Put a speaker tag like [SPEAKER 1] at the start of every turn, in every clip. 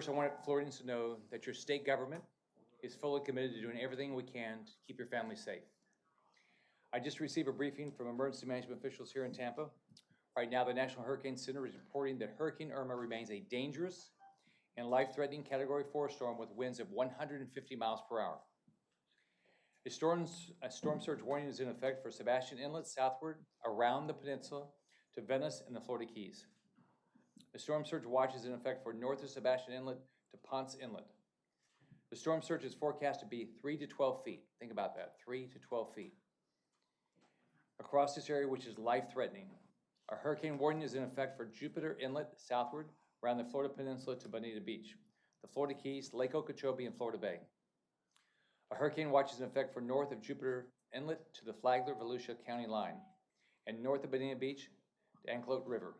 [SPEAKER 1] First, I want Floridians to know that your state government is fully committed to doing everything we can to keep your family safe. I just received a briefing from emergency management officials here in Tampa. Right now, the National Hurricane Center is reporting that Hurricane Irma remains a dangerous and life-threatening Category 4 storm with winds of 150 miles per hour. A storm surge warning is in effect for Sebastian Inlet southward around the peninsula to Venice and the Florida Keys. A storm surge watch is in effect for north of Sebastian Inlet to Ponce Inlet. The storm surge is forecast to be 3 to 12 feet. Think about that, 3 to 12 feet. Across this area, which is life-threatening. A hurricane warning is in effect for Jupiter Inlet southward around the Florida Peninsula to Bonita Beach, the Florida Keys, Lake Okeechobee, and Florida Bay. A hurricane watch is in effect for north of Jupiter Inlet to the Flagler-Volusia County line, and north of Bonita Beach to Anclote River.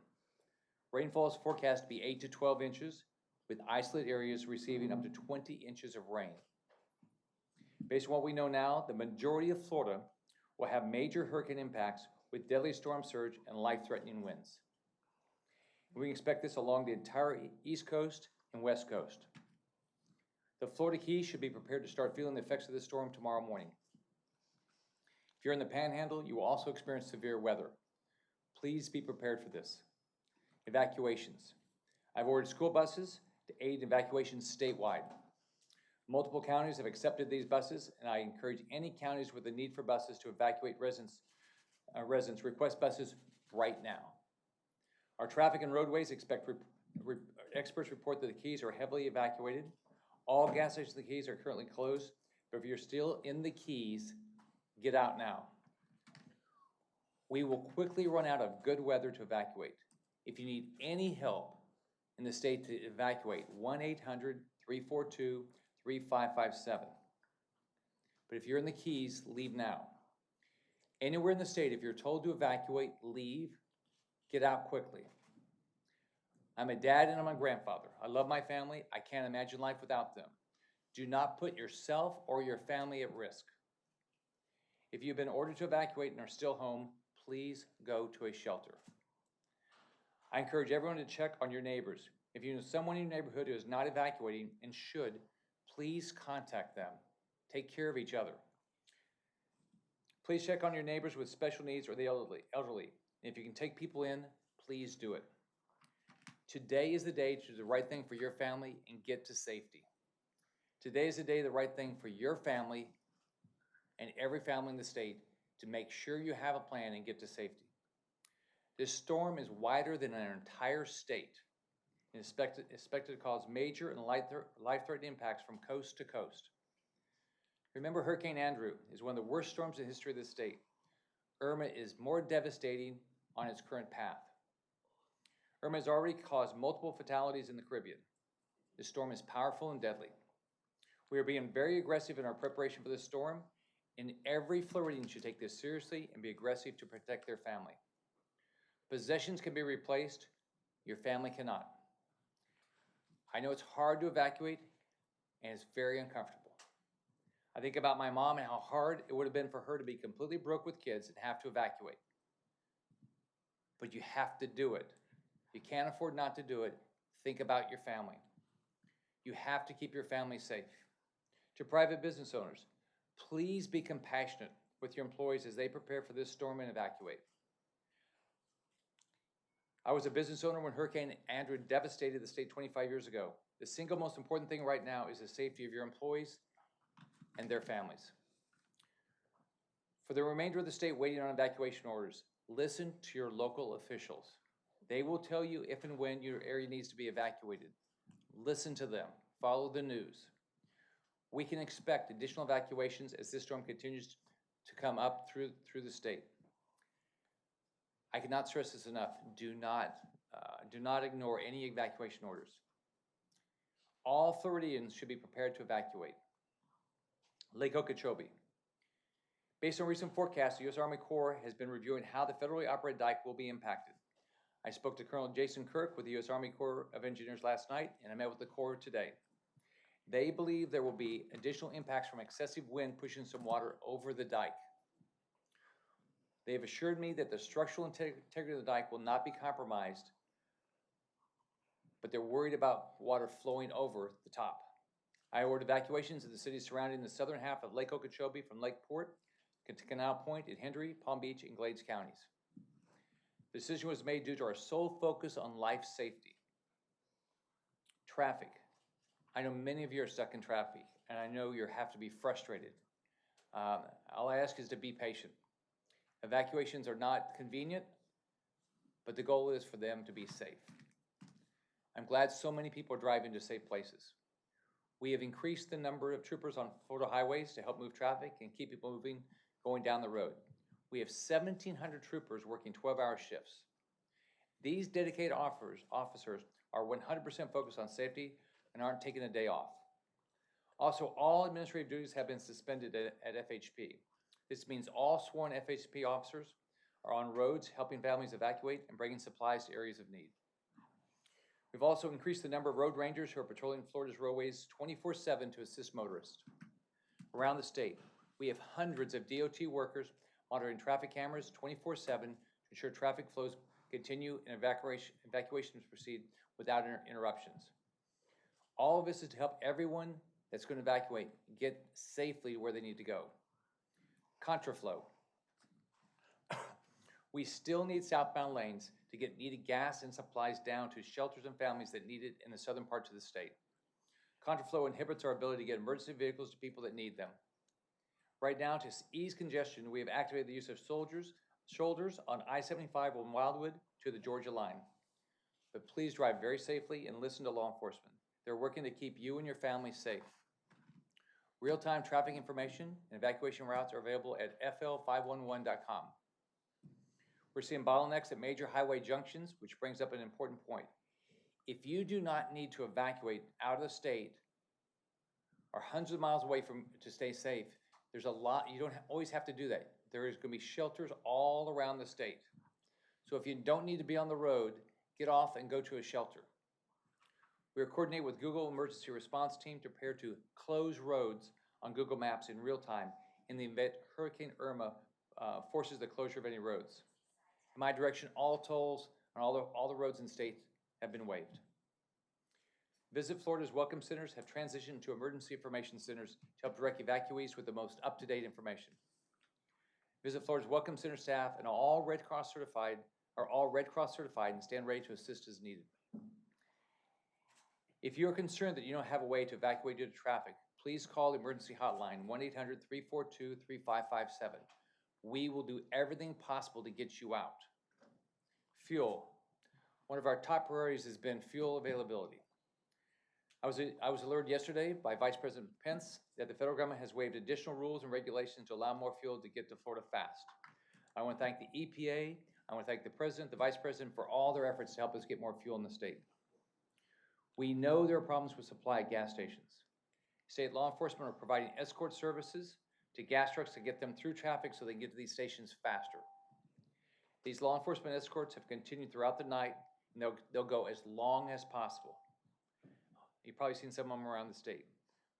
[SPEAKER 1] Rainfall is forecast to be 8 to 12 inches, with isolated areas receiving up to 20 inches of rain. Based on what we know now, the majority of Florida will have major hurricane impacts with deadly storm surge and life-threatening winds. We expect this along the entire East Coast and West Coast. The Florida Keys should be prepared to start feeling the effects of this storm tomorrow morning. If you're in the Panhandle, you will also experience severe weather. Please be prepared for this. Evacuations. I've ordered school buses to aid evacuations statewide. Multiple counties have accepted these buses, and I encourage any counties with a need for buses to evacuate residents request buses right now. Our traffic and roadways experts report that the Keys are heavily evacuated. All gas stations in the Keys are currently closed, but if you're still in the Keys, get out now. We will quickly run out of good weather to evacuate. If you need any help in the state to evacuate, 1-800-342-3557. But if you're in the Keys, leave now. Anywhere in the state, if you're told to evacuate, leave, get out quickly. I'm a dad and I'm a grandfather. I love my family. I can't imagine life without them. Do not put yourself or your family at risk. If you've been ordered to evacuate and are still home, please go to a shelter. I encourage everyone to check on your neighbors. If you know someone in your neighborhood who is not evacuating and should, please contact them. Take care of each other. Please check on your neighbors with special needs or the elderly. If you can take people in, please do it. Today is the day to do the right thing for your family and get to safety. Today is the day the right thing for your family and every family in the state to make sure you have a plan and get to safety. This storm is wider than an entire state and is expected to cause major and life-threatening impacts from coast to coast. Remember, Hurricane Andrew is one of the worst storms in the history of the state. Irma is more devastating on its current path. Irma has already caused multiple fatalities in the Caribbean. This storm is powerful and deadly. We are being very aggressive in our preparation for this storm, and every Floridian should take this seriously and be aggressive to protect their family. Possessions can be replaced, your family cannot. I know it's hard to evacuate, and it's very uncomfortable. I think about my mom and how hard it would have been for her to be completely broke with kids and have to evacuate. But you have to do it. You can't afford not to do it. Think about your family. You have to keep your family safe. To private business owners, please be compassionate with your employees as they prepare for this storm and evacuate. I was a business owner when Hurricane Andrew devastated the state 25 years ago. The single most important thing right now is the safety of your employees and their families. For the remainder of the state waiting on evacuation orders, listen to your local officials. They will tell you if and when your area needs to be evacuated. Listen to them. Follow the news. We can expect additional evacuations as this storm continues to come up through the state. I cannot stress this enough. Do not ignore any evacuation orders. All Floridians should be prepared to evacuate. Lake Okeechobee. Based on recent forecasts, the U.S. Army Corps has been reviewing how the federally operated dike will be impacted. I spoke to Colonel Jason Kirk with the U.S. Army Corps of Engineers last night, and I met with the Corps today. They believe there will be additional impacts from excessive wind pushing some water over the dike. They have assured me that the structural integrity of the dike will not be compromised, but they're worried about water flowing over the top. I ordered evacuations of the cities surrounding the southern half of Lake Okeechobee from Lake Port to Canal Point in Hendry, Palm Beach, and Glades counties. The decision was made due to our sole focus on life safety. Traffic. I know many of you are stuck in traffic, and I know you have to be frustrated. All I ask is to be patient. Evacuations are not convenient, but the goal is for them to be safe. I'm glad so many people are driving to safe places. We have increased the number of troopers on Florida highways to help move traffic and keep people moving, going down the road. We have 1,700 troopers working 12-hour shifts. These dedicated officers are 100% focused on safety and aren't taking a day off. Also, all administrative duties have been suspended at FHP. This means all sworn FHP officers are on roads helping families evacuate and bringing supplies to areas of need. We've also increased the number of road rangers who are patrolling Florida's roadways 24/7 to assist motorists. Around the state, we have hundreds of DOT workers monitoring traffic cameras 24/7 to ensure traffic flows continue and evacuations proceed without interruptions. All of this is to help everyone that's going to evacuate get safely where they need to go. Contraflow. We still need southbound lanes to get needed gas and supplies down to shelters and families that need it in the southern parts of the state. Contraflow inhibits our ability to get emergency vehicles to people that need them. Right now, to ease congestion, we have activated the use of shoulders on I-75 from Wildwood to the Georgia line. But please drive very safely and listen to law enforcement. They're working to keep you and your family safe. Real-time traffic information and evacuation routes are available at fl511.com. We're seeing bottlenecks at major highway junctions, which brings up an important point. If you do not need to evacuate out of the state or hundreds of miles away to stay safe, there's a lot, you don't always have to do that. There is going to be shelters all around the state. So if you don't need to be on the road, get off and go to a shelter. We are coordinating with Google Emergency Response Team to prepare to close roads on Google Maps in real time in the event Hurricane Irma forces the closure of any roads. In my direction, all tolls on all the roads in the state have been waived. Visit Florida's Welcome Centers have transitioned to emergency information centers to help direct evacuees with the most up-to-date information. Visit Florida's Welcome Center staff and are all Red Cross certified and stand ready to assist as needed. If you are concerned that you don't have a way to evacuate due to traffic, please call the emergency hotline 1-800-342-3557. We will do everything possible to get you out. Fuel. One of our top priorities has been fuel availability. I was alerted yesterday by Vice President Pence that the federal government has waived additional rules and regulations to allow more fuel to get to Florida fast. I want to thank the EPA, I want to thank the President, the Vice President for all their efforts to help us get more fuel in the state. We know there are problems with supply at gas stations. State law enforcement are providing escort services to gas trucks to get them through traffic so they can get to these stations faster. These law enforcement escorts have continued throughout the night, and they'll go as long as possible. You've probably seen some of them around the state.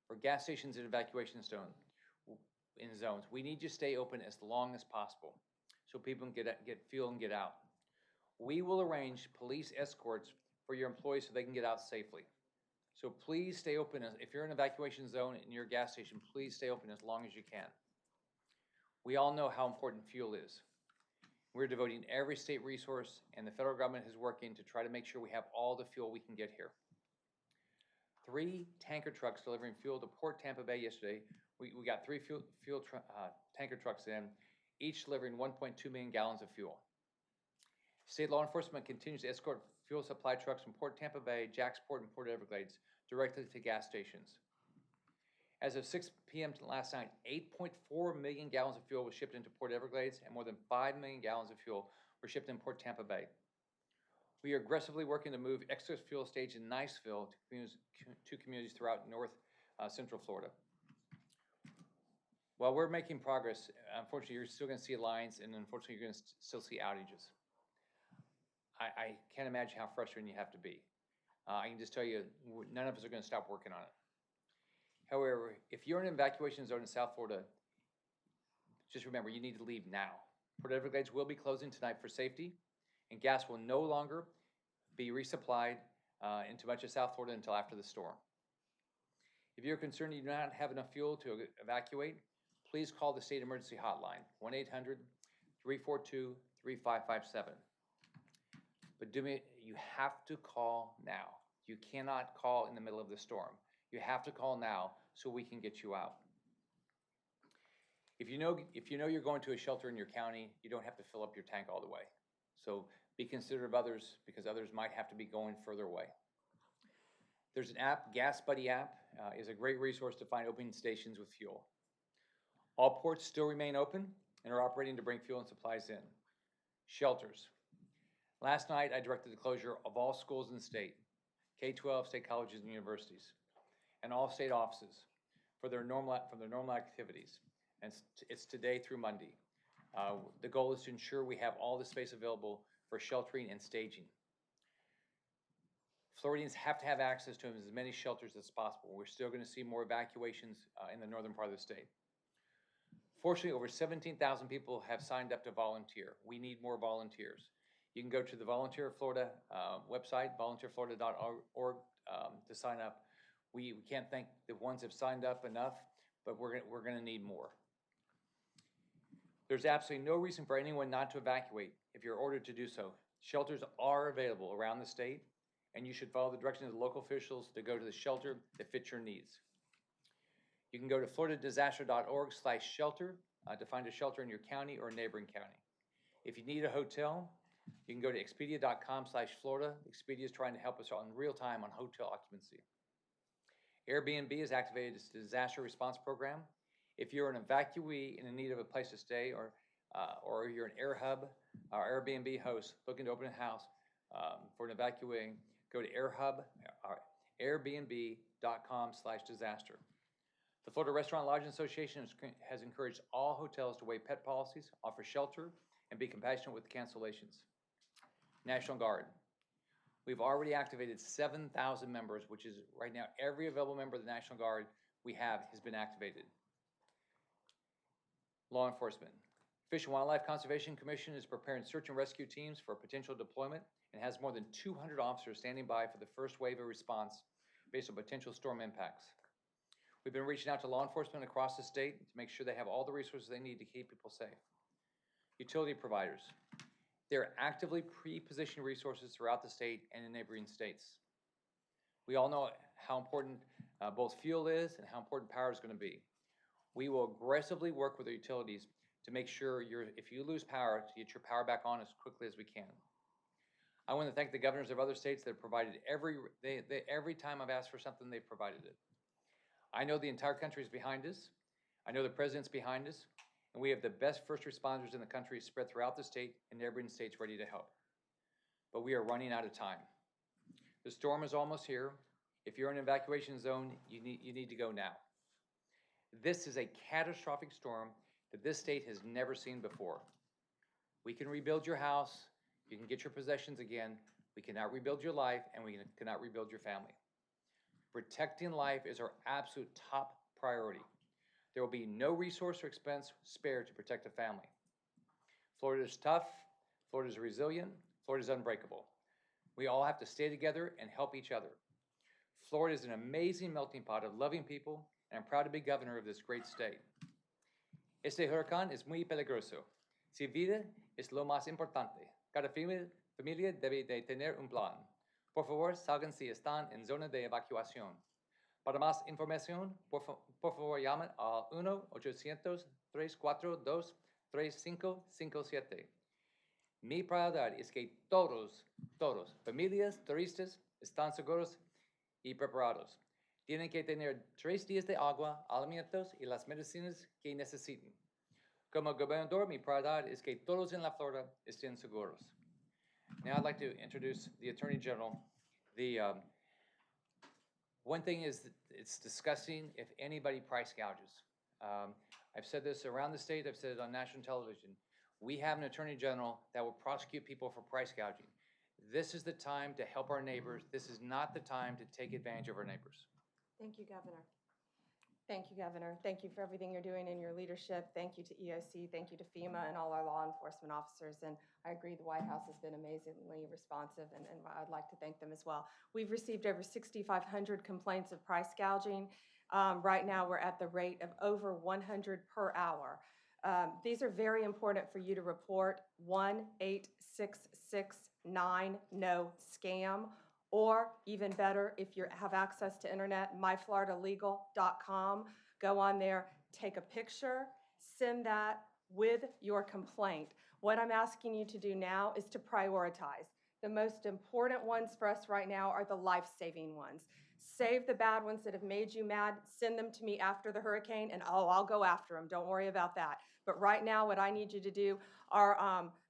[SPEAKER 1] For gas stations in evacuation zones, we need to stay open as long as possible so people can get fuel and get out. We will arrange police escorts for your employees so they can get out safely. So please stay open. If you're in an evacuation zone in your gas station, please stay open as long as you can. We all know how important fuel is. We're devoting every state resource, and the federal government is working to try to make sure we have all the fuel we can get here. 3 tanker trucks delivering fuel to Port Tampa Bay yesterday. We got 3 tanker trucks in, each delivering 1.2 million gallons of fuel. State law enforcement continues to escort fuel supply trucks from Port Tampa Bay, Jacksport, and Port Everglades directly to gas stations. As of 6 p.m. last night, 8.4 million gallons of fuel was shipped into Port Everglades, and more than 5 million gallons of fuel were shipped in Port Tampa Bay. We are aggressively working to move excess fuel staged in Niceville to communities throughout North Central Florida. While we're making progress, unfortunately, you're still going to see lines, and unfortunately, you're going to still see outages. I can't imagine how frustrating you have to be. I can just tell you, none of us are going to stop working on it. However, if you're in an evacuation zone in South Florida, just remember, you need to leave now. Port Everglades will be closing tonight for safety, and gas will no longer be resupplied into much of South Florida until after the storm. If you're concerned you do not have enough fuel to evacuate, please call the state emergency hotline, 1-800-342-3557. But you have to call now. You cannot call in the middle of the storm. You have to call now so we can get you out. If you know you're going to a shelter in your county, you don't have to fill up your tank all the way. So be considerate of others because others might have to be going further away. There's an app, Gas Buddy app, is a great resource to find opening stations with fuel. All ports still remain open and are operating to bring fuel and supplies in. Shelters. Last night, I directed the closure of all schools in the state, K-12, state colleges and universities, and all state offices from their normal activities. And it's today through Monday. The goal is to ensure we have all the space available for sheltering and staging. Floridians have to have access to as many shelters as possible. We're still going to see more evacuations in the northern part of the state. Fortunately, over 17,000 people have signed up to volunteer. We need more volunteers. You can go to the Volunteer Florida website, volunteerflorida.org, to sign up. We can't thank the ones that have signed up enough, but we're going to need more. There's absolutely no reason for anyone not to evacuate if you're ordered to do so. Shelters are available around the state, and you should follow the directions of the local officials to go to the shelter that fits your needs. You can go to floridadisaster.org/shelter to find a shelter in your county or neighboring county. If you need a hotel, you can go to expedia.com/Florida. Expedia is trying to help us in real time on hotel occupancy. Airbnb has activated its disaster response program. If you're an evacuee in need of a place to stay, or you're an AirHub or Airbnb host looking to open a house for an evacuee, go to airbnb.com/disaster. The Florida Restaurant Lodging Association has encouraged all hotels to waive pet policies, offer shelter, and be compassionate with cancellations. National Guard. We've already activated 7,000 members, which is right now every available member of the National Guard we have has been activated. Law enforcement. Fish and Wildlife Conservation Commission is preparing search and rescue teams for potential deployment and has more than 200 officers standing by for the first wave of response based on potential storm impacts. We've been reaching out to law enforcement across the state to make sure they have all the resources they need to keep people safe. Utility providers. They're actively pre-positioning resources throughout the state and in neighboring states. We all know how important both fuel is and how important power is going to be. We will aggressively work with the utilities to make sure if you lose power, to get your power back on as quickly as we can. I want to thank the governors of other states that have provided every time I've asked for something, they've provided it. I know the entire country is behind us. I know the president's behind us, and we have the best first responders in the country spread throughout the state and neighboring states ready to help. But we are running out of time. The storm is almost here. If you're in an evacuation zone, you need to go now. This is a catastrophic storm that this state has never seen before. We can rebuild your house, you can get your possessions again, we cannot rebuild your life, and we cannot rebuild your family. Protecting life is our absolute top priority. There will be no resource or expense spared to protect a family. Florida is tough, Florida is resilient, Florida is unbreakable. We all have to stay together and help each other. Florida is an amazing melting pot of loving people, and I'm proud to be governor of this great state. Este huracán es muy peligroso. Si vida es lo más importante. Cada familia debe de tener un plan. Por favor, salgan si están en zona de evacuación. Para más información, por favor llamen al 1-800-342-3557. Mi prioridad es que todos, familias, turistas, están seguros y preparados. Tienen que tener 3 días de agua, alimentos y las medicinas que necesiten. Como gobernador, mi prioridad es que todos en la Florida estén seguros. Now I'd like to introduce the Attorney General. One thing is that it's disgusting if anybody price gouges. I've said this around the state, I've said it on national television. We have an Attorney General that will prosecute people for price gouging. This is the time to help our neighbors. This is not the time to take advantage of our neighbors.
[SPEAKER 2] Thank you, Governor. Thank you, Governor. Thank you for everything you're doing in your leadership. Thank you to EOC. Thank you to FEMA and all our law enforcement officers. And I agree the White House has been amazingly responsive, and I'd like to thank them as well. We've received over 6,500 complaints of price gouging. Right now, we're at the rate of over 100 per hour. These are very important for you to report 1-866-9-NO-SCAM. Or even better, if you have access to internet, myfloridalegal.com. Go on there, take a picture, send that with your complaint. What I'm asking you to do now is to prioritize. The most important ones for us right now are the life-saving ones. Save the bad ones that have made you mad, send them to me after the hurricane, and I'll go after them. Don't worry about that. But right now, what I need you to do are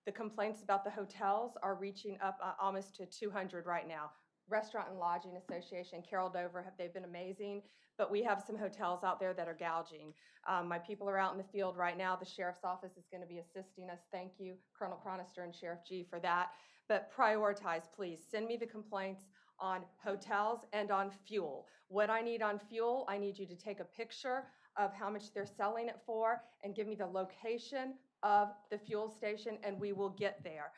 [SPEAKER 2] the complaints about the hotels are reaching up almost to 200 right now. Restaurant and Lodging Association, Carol Dover, they've been amazing, but we have some hotels out there that are gouging. My people are out in the field right now. The Sheriff's Office is going to be assisting us. Thank you, Colonel Cronister and Sheriff G, for that. But prioritize, please. Send me the complaints on hotels and on fuel. What I need on fuel, I need you to take a picture of how much they're selling it for and give me the location of the fuel station, and we will get there.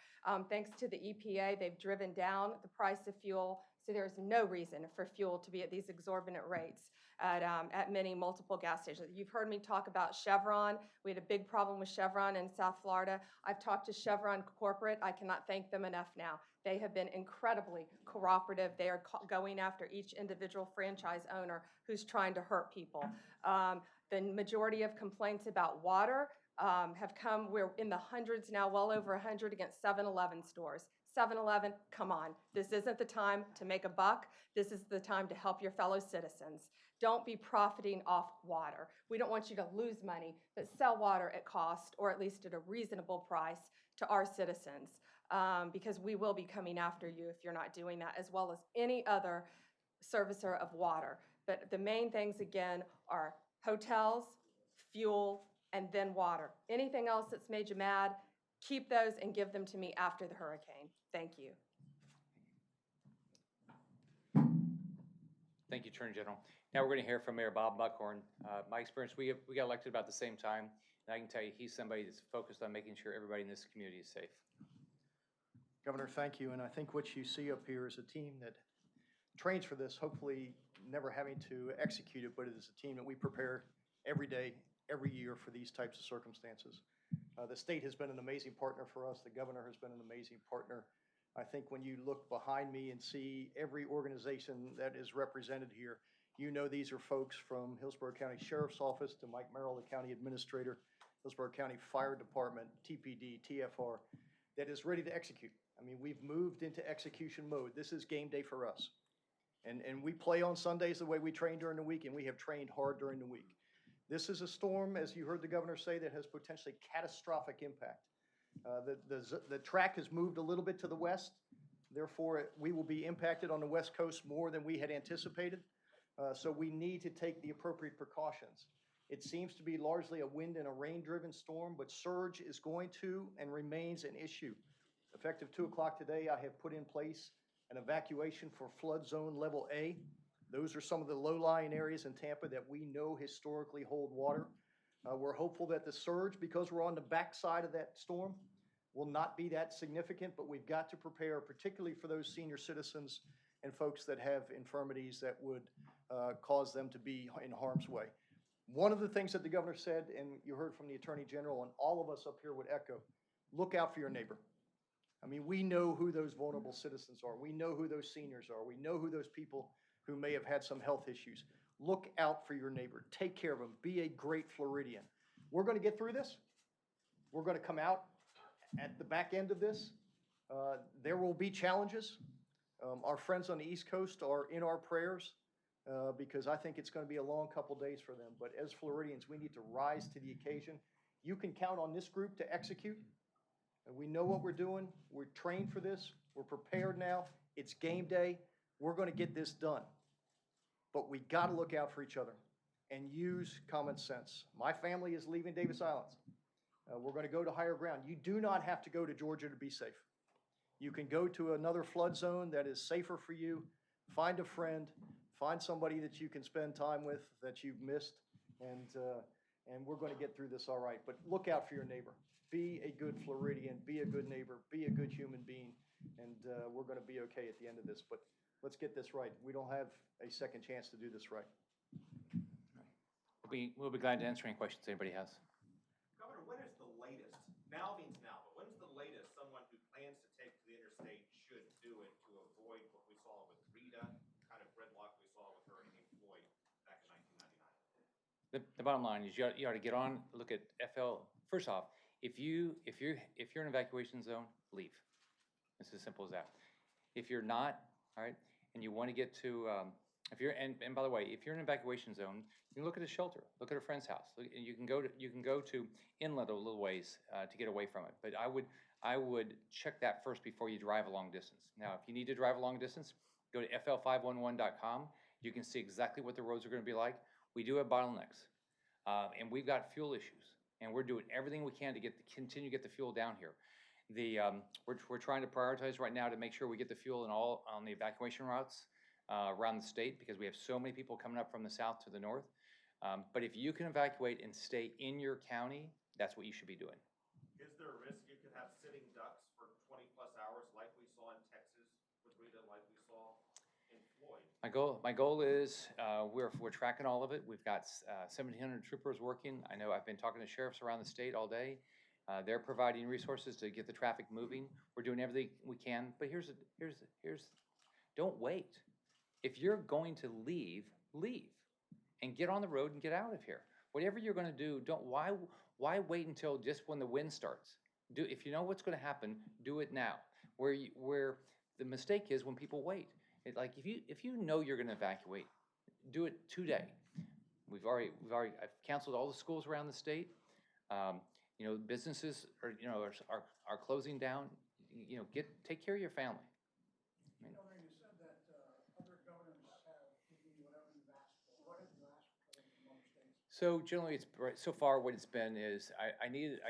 [SPEAKER 2] Thanks to the EPA, they've driven down the price of fuel, so there's no reason for fuel to be at these exorbitant rates at many multiple gas stations. You've heard me talk about Chevron. We had a big problem with Chevron in South Florida. I've talked to Chevron corporate. I cannot thank them enough now. They have been incredibly cooperative. They are going after each individual franchise owner who's trying to hurt people. The majority of complaints about water have come, we're in the hundreds now, well over 100 against 7-Eleven stores. 7-Eleven, come on. This isn't the time to make a buck. This is the time to help your fellow citizens. Don't be profiting off water. We don't want you to lose money, but sell water at cost, or at least at a reasonable price to our citizens, because we will be coming after you if you're not doing that, as well as any other servicer of water. But the main things, again, are hotels, fuel, and then water. Anything else that's made you mad, keep those and give them to me after the hurricane. Thank you.
[SPEAKER 1] Thank you, Attorney General. Now we're going to hear from Mayor Bob Buckhorn. My experience, we got elected about the same time, and I can tell you he's somebody that's focused on making sure everybody in this community is safe.
[SPEAKER 3] Governor, thank you. And I think what you see up here is a team that trains for this, hopefully never having to execute it, but it is a team that we prepare every day, every year for these types of circumstances. The state has been an amazing partner for us. The governor has been an amazing partner. I think when you look behind me and see every organization that is represented here, you know these are folks from Hillsborough County Sheriff's Office to Mike Merrill, the County Administrator, Hillsborough County Fire Department, TPD, TFR, that is ready to execute. I mean, we've moved into execution mode. This is game day for us. And we play on Sundays the way we train during the week, and we have trained hard during the week. This is a storm, as you heard the governor say, that has potentially catastrophic impact. The track has moved a little bit to the west. Therefore, we will be impacted on the west coast more than we had anticipated. So we need to take the appropriate precautions. It seems to be largely a wind and a rain-driven storm, but surge is going to and remains an issue. Effective 2 o'clock today, I have put in place an evacuation for flood zone level A. Those are some of the low-lying areas in Tampa that we know historically hold water. We're hopeful that the surge, because we're on the backside of that storm, will not be that significant, but we've got to prepare, particularly for those senior citizens and folks that have infirmities that would cause them to be in harm's way. One of the things that the governor said, and you heard from the Attorney General, and all of us up here would echo, look out for your neighbor. I mean, we know who those vulnerable citizens are. We know who those seniors are. We know who those people who may have had some health issues. Look out for your neighbor. Take care of them. Be a great Floridian. We're going to get through this. We're going to come out at the back end of this. There will be challenges. Our friends on the East Coast are in our prayers because I think it's going to be a long couple days for them. But as Floridians, we need to rise to the occasion. You can count on this group to execute. We know what we're doing. We're trained for this. We're prepared now. It's game day. We're going to get this done. But we got to look out for each other and use common sense. My family is leaving Davis Islands. We're going to go to higher ground. You do not have to go to Georgia to be safe. You can go to another flood zone that is safer for you. Find a friend. Find somebody that you can spend time with that you've missed. and we're going to get through this all right. But look out for your neighbor. Be a good Floridian, be a good neighbor, be a good human being, and we're going to be okay at the end of this. But let's get this right. We don't have a second chance to do this right.
[SPEAKER 1] We'll be glad to answer any questions anybody has.
[SPEAKER 4] Governor, when is the latest, now means now, but when's the latest someone who plans to take to the interstate should do it to avoid what we saw with Rita, kind of gridlock we saw with Hurricane Floyd back in 1999?
[SPEAKER 1] The bottom line is you ought to get on, look at FL. First off, if you're in an evacuation zone, leave. It's as simple as that. If you're not, all right, and you want to get to, and by the way, if you're in an evacuation zone, you can look at a shelter, look at a friend's house. And you can go to inlet a little ways to get away from it. But I would check that first before you drive a long distance. Now, if you need to drive a long distance, go to fl511.com. You can see exactly what the roads are going to be like. We do have bottlenecks, and we've got fuel issues, and we're doing everything we can to continue to get the fuel down here. We're trying to prioritize right now to make sure we get the fuel on the evacuation routes around the state, because we have so many people coming up from the south to the north. But if you can evacuate and stay in your county, that's what you should be doing.
[SPEAKER 4] Is there a risk you could have sitting ducks for 20 plus hours like we saw in Texas with Rita, like we saw in Floyd?
[SPEAKER 1] My goal is we're tracking all of it. We've got 1,700 troopers working. I know I've been talking to sheriffs around the state all day. They're providing resources to get the traffic moving. We're doing everything we can. But here's don't wait. If you're going to leave, leave, and get on the road and get out of here. Whatever you're going to do, why wait until just when the wind starts? If you know what's going to happen, do it now. Where the mistake is when people wait. Like if you know you're going to evacuate, do it today. I've canceled all the schools around the state. Businesses are closing down. Take care of your family.
[SPEAKER 5] Governor, you said that other governors have given you whatever you've asked for. What have you asked for from other states?
[SPEAKER 1] So generally, so far what it's been is I need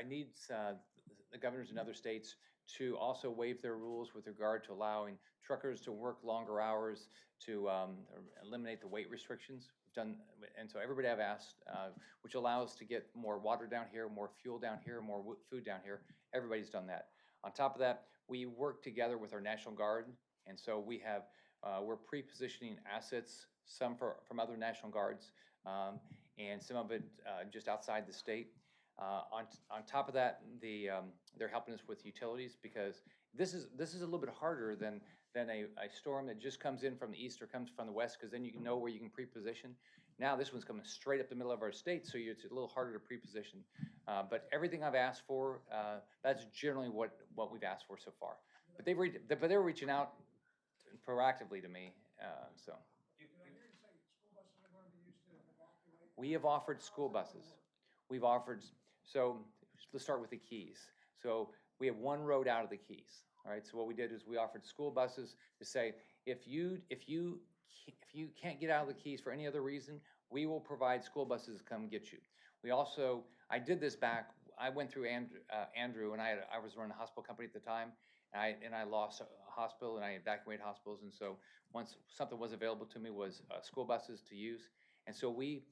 [SPEAKER 1] the governors in other states to also waive their rules with regard to allowing truckers to work longer hours, to eliminate the weight restrictions. We've done, and so everybody I've asked, which allows to get more water down here, more fuel down here, more food down here. Everybody's done that. On top of that, we work together with our National Guard, and so we're pre-positioning assets, some from other National Guards, and some of it just outside the state. On top of that, they're helping us with utilities, because this is a little bit harder than a storm that just comes in from the east or comes from the west, because then you can know where you can pre-position. Now this one's coming straight up the middle of our state, so it's a little harder to pre-position. But everything I've asked for, that's generally what we've asked for so far. But they're reaching out proactively to me. So
[SPEAKER 5] Did I hear you say school buses are going to be used to evacuate?
[SPEAKER 1] we have offered school buses. We've offered. So let's start with the Keys. So we have one road out of the Keys. All right. So what we did is we offered school buses to say, if you can't get out of the Keys for any other reason, we will provide school buses to come get you. I did this back. I went through Andrew, and I was running a hospital company at the time, and I lost a hospital, and I evacuated hospitals. And so once something was available to me was school buses to use. And so we've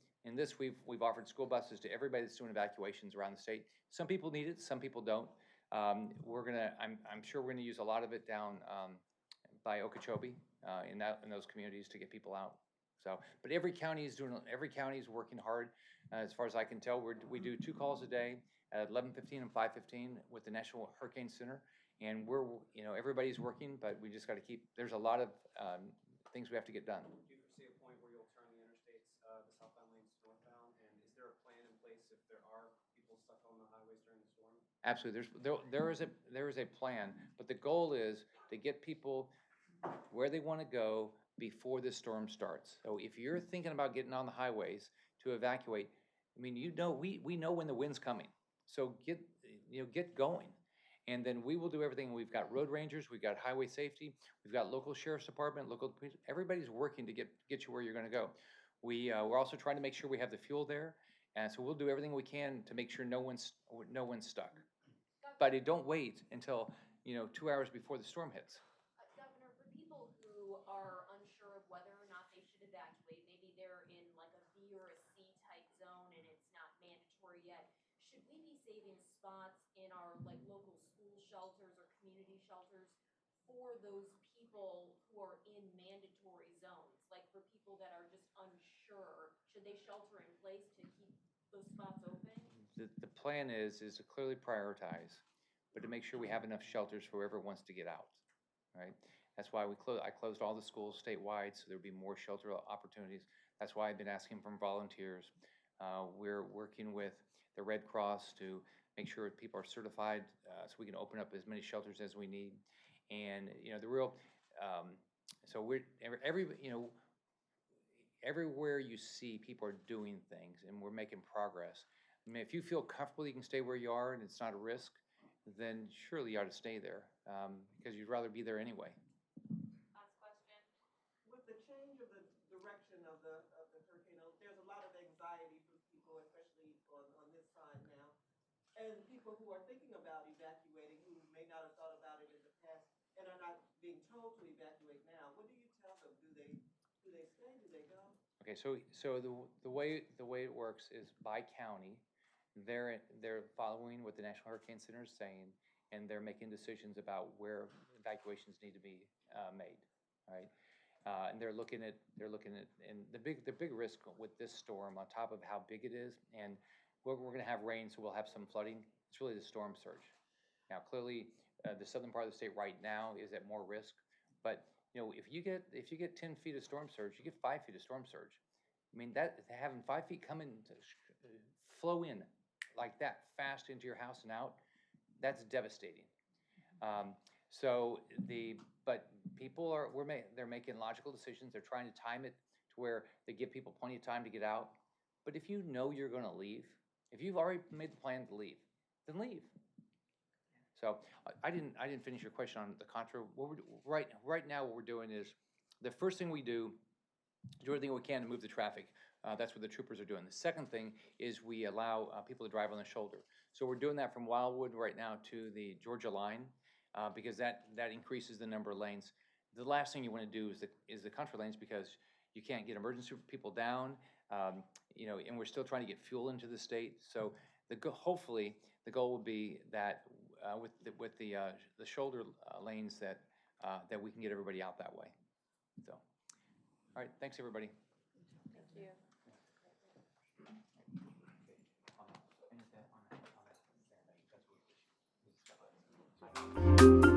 [SPEAKER 1] offered school buses to everybody that's doing evacuations around the state. Some people need it, some people don't. I'm sure we're gonna use a lot of it down by Okeechobee in those communities to get people out. So, but every county is working hard. As far as I can tell, we do 2 calls a day at 11:15 and 5:15 with the National Hurricane Center, and everybody's working, but we just got to keep. There's a lot of things we have to get done.
[SPEAKER 6] Do you foresee a point where you'll turn the interstates, the southbound lanes northbound? And is there a plan in place if there are people stuck on the highways during the storm?
[SPEAKER 1] Absolutely, there is a plan, but the goal is to get people where they want to go before the storm starts. So if you're thinking about getting on the highways to evacuate, I mean, we know when the wind's coming, so get going. And then we will do everything. We've got road rangers, we've got highway safety, we've got local sheriff's department, local police. Everybody's working to get you where you're going to go. We're also trying to make sure we have the fuel there, and so we'll do everything we can to make sure no one's stuck. But don't wait until 2 hours before the storm hits.
[SPEAKER 7] Governor, for people who are unsure of whether or not they should evacuate, maybe they're in like a B or a C type zone saving spots in our like local school shelters or community shelters for those people who are in mandatory zones? Like for people that are just unsure, should they shelter in place to keep those spots open?
[SPEAKER 1] The plan is to clearly prioritize, but to make sure we have enough shelters for whoever wants to get out, right? That's why I closed all the schools statewide, so there'd be more shelter opportunities. That's why I've been asking from volunteers. We're working with the Red Cross to make sure people are certified, so we can open up as many shelters as we need. And, you know, the real, so we're, everywhere you see people are doing things and we're making progress. I mean, if you feel comfortable you can stay where you are and it's not a risk, then surely you ought to stay there, because you'd rather be there anyway.
[SPEAKER 7] Last question.
[SPEAKER 8] With the change of the direction of the hurricane, there's a lot of anxiety from people, especially on this side now. And people who are thinking about evacuating, who may not have thought about it in the past and are not being told to evacuate now, what do you tell them? Do they stay? Do they go?
[SPEAKER 1] Okay, so the way it works is by county, they're following what the National Hurricane Center is saying, and they're making decisions about where evacuations need to be made, right? And they're looking at, and the big risk with this storm, on top of how big it is, and we're going to have rain, so we'll have some flooding. It's really the storm surge. Now, clearly, the southern part of the state right now is at more risk, but you know, if you get 10 feet of storm surge, you get 5 feet of storm surge. I mean, that having 5 feet come in, flow in like that fast into your house and out, that's devastating. But people they're making logical decisions. They're trying to time it to where they give people plenty of time to get out. But if you know you're going to leave, if you've already made the plan to leave, then leave. So I didn't finish your question on the contra. Right now, what we're doing is the first thing we do everything we can to move the traffic. That's what the troopers are doing. The second thing is we allow people to drive on the shoulder. So we're doing that from Wildwood right now to the Georgia line, because that increases the number of lanes. The last thing you want to do is the contra lanes, because you can't get emergency people down, you know, and we're still trying to get fuel into the state. So hopefully the goal would be that with the shoulder lanes that we can get everybody out that way. So. All right, thanks, everybody.
[SPEAKER 2] Thank you.